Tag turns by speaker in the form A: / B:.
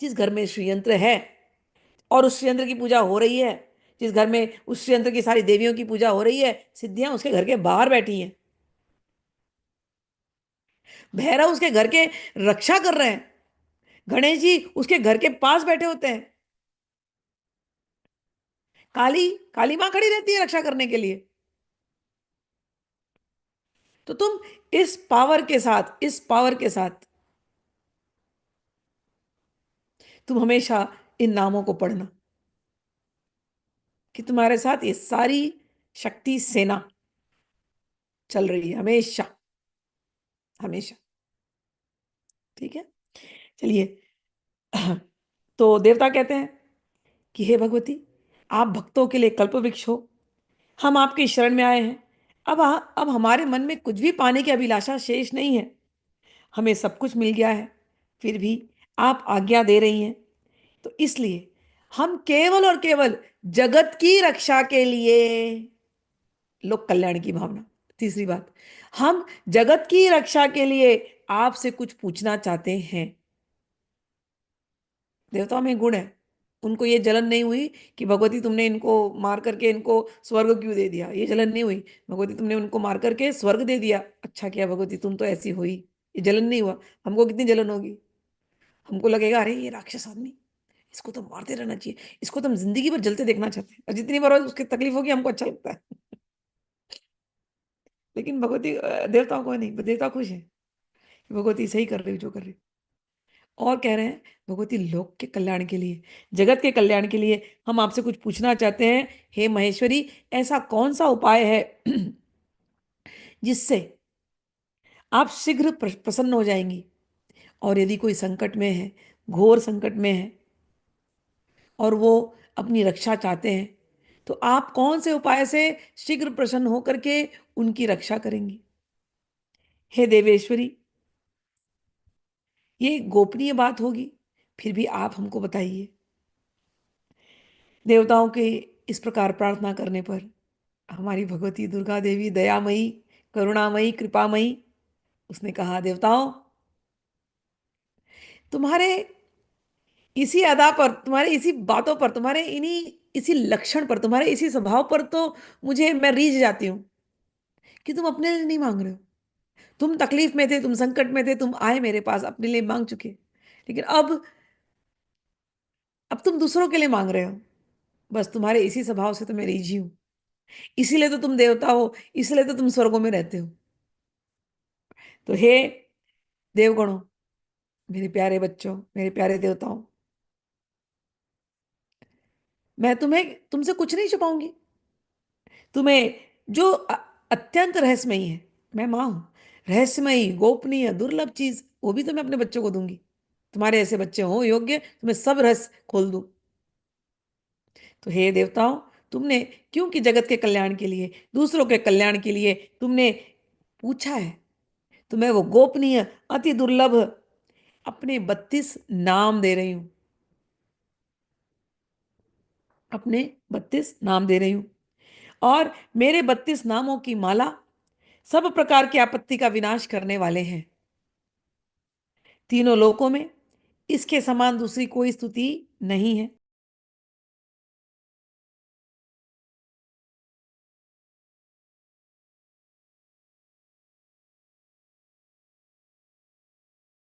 A: जिस घर में श्री यंत्र है और उस श्री यंत्र की पूजा हो रही है, जिस घर में उस श्री यंत्र की सारी देवियों की पूजा हो रही है, सिद्धियां उसके घर के बाहर बैठी हैं। भैरव उसके घर के रक्षा कर रहे हैं। गणेश जी उसके घर के पास बैठे होते हैं। काली काली मां खड़ी रहती है रक्षा करने के लिए। तो तुम इस पावर के साथ तुम हमेशा इन नामों को पढ़ना कि तुम्हारे साथ ये सारी शक्ति सेना चल रही है हमेशा, हमेशा। ठीक है, चलिए। तो देवता कहते हैं कि हे भगवती, आप भक्तों के लिए कल्पवृक्ष हो, हम आपकी शरण में आए हैं। अब हमारे मन में कुछ भी पाने की अभिलाषा शेष नहीं है। हमें सब कुछ मिल गया है, फिर भी आप आज्ञा दे रही हैं। तो इसलिए हम केवल और केवल जगत की रक्षा के लिए, लोक कल्याण की भावना। तीसरी बात, हम जगत की रक्षा के लिए आपसे कुछ पूछना चाहते हैं। देवताओं में गुण है, उनको ये जलन नहीं हुई कि भगवती तुमने इनको मार करके इनको स्वर्ग क्यों दे दिया। ये जलन नहीं हुई, भगवती तुमने उनको मार करके स्वर्ग दे दिया, अच्छा किया भगवती, तुम तो ऐसी हुई। ये जलन नहीं हुआ। हमको कितनी जलन होगी, हमको लगेगा अरे ये राक्षस आदमी, इसको तो मारते रहना चाहिए, इसको तो हम जिंदगी भर जलते देखना चाहते हैं, और जितनी बार उसकी तकलीफ होगी हमको अच्छा लगता है। लेकिन भगवती देवताओं को नहीं, देवता खुश है कि भगवती सही कर रही हो जो कर रही हो। और कह रहे हैं भगवती लोक के कल्याण के लिए, जगत के कल्याण के लिए हम आपसे कुछ पूछना चाहते हैं। हे महेश्वरी, ऐसा कौन सा उपाय है जिससे आप शीघ्र प्रसन्न हो जाएंगी, और यदि कोई संकट में है, घोर संकट में है, और वो अपनी रक्षा चाहते हैं, तो आप कौन से उपाय से शीघ्र प्रसन्न होकर के उनकी रक्षा करेंगी। हे देवेश्वरी, ये गोपनीय बात होगी, फिर भी आप हमको बताइए। देवताओं के इस प्रकार प्रार्थना करने पर हमारी भगवती दुर्गा देवी दयामयी, करुणामयी, कृपामयी, उसने कहा देवताओं, तुम्हारे इसी अदा पर, तुम्हारे इसी बातों पर, तुम्हारे इन्हीं इसी लक्षण पर, तुम्हारे इसी स्वभाव पर तो मुझे मैं रीझ जाती हूँ कि तुम अपने लिए नहीं मांग रहे हो। तुम तकलीफ में थे, तुम संकट में थे, तुम आए मेरे पास, अपने लिए मांग चुके, लेकिन अब तुम दूसरों के लिए मांग रहे हो। बस तुम्हारे इसी स्वभाव से तो मैं रीझी हूं, इसीलिए तो तुम देवता हो, इसलिए तो तुम स्वर्गों में रहते हो। तो हे देवगणों, मेरे प्यारे बच्चों, मेरे प्यारे देवताओं, मैं तुमसे कुछ नहीं छुपाऊंगी। तुम्हें जो अत्यंत रहस्यमयी है, मैं मां हूं, रहस्यमयी, गोपनीय, दुर्लभ चीज, वो भी तो मैं अपने बच्चों को दूंगी। तुम्हारे ऐसे बच्चे हो योग्य, तुम्हें सब रहस्य खोल दूं। तो हे देवताओं, तुमने क्योंकि जगत के कल्याण के लिए, दूसरों के कल्याण के लिए तुमने पूछा है, तो मैं वो गोपनीय, अति दुर्लभ अपने 32 नाम दे रही हूं, अपने 32 नाम दे रही हूं। और मेरे 32 नामों की माला सब प्रकार की आपत्ति का विनाश करने वाले हैं। तीनों लोकों में इसके समान दूसरी कोई स्तुति नहीं है।